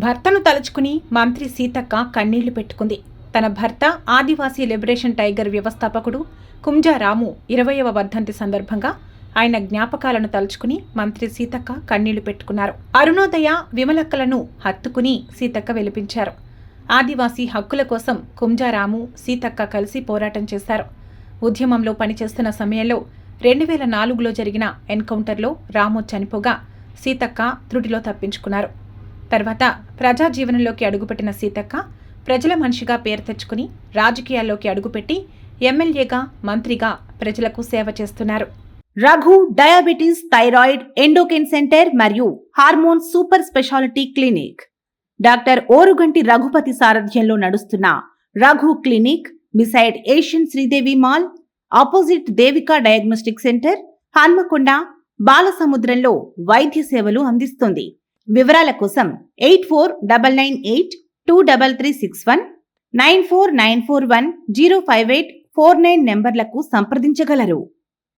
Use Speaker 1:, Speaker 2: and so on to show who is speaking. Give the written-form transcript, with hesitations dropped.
Speaker 1: భర్తను తలుచుకుని మంత్రి సీతక్క కన్నీళ్లు పెట్టుకుంది. తన భర్త ఆదివాసీ లిబరేషన్ టైగర్ వ్యవస్థాపకుడు కుంజా రాము 20వ వర్ధంతి సందర్భంగా ఆయన జ్ఞాపకాలను తలుచుకుని మంత్రి సీతక్క కన్నీళ్లు పెట్టుకున్నారు. అరుణోదయ విమలక్కలను హత్తుకుని సీతక్క వెలిపించారు. ఆదివాసీ హక్కుల కోసం కుంజా రాము సీతక్క కలిసి పోరాటం చేశారు. ఉద్యమంలో పనిచేస్తున్న సమయంలో 2004లో జరిగిన ఎన్కౌంటర్లో రాము చనిపోగా సీతక్క త్రుటిలో తప్పించుకున్నారు. తర్వాత ప్రజా జీవనంలోకి అడుగుపెట్టిన సీతక్క ప్రజల మనిషిగా పేరు తెచ్చుకుని రాజకీయాల్లోకి అడుగుపెట్టి ఎమ్మెల్యేగా, మంత్రిగా ప్రజలకు సేవ చేస్తున్నారు.
Speaker 2: Raghu diabetes, thyroid, endocrine centre మరియు hormone super speciality clinic doctor Oruganti Raghupathi సారథ్యంలో నడుస్తున్న Raghu clinic beside Asian Sridevi mall, opposite Devika diagnostic centre, Hanamkonda, బాలసముద్రంలో వైద్య సేవలు అందిస్తుంది. వివరాల కోసం 8499823361, 9494105849 నెంబర్లకు సంప్రదించగలరు.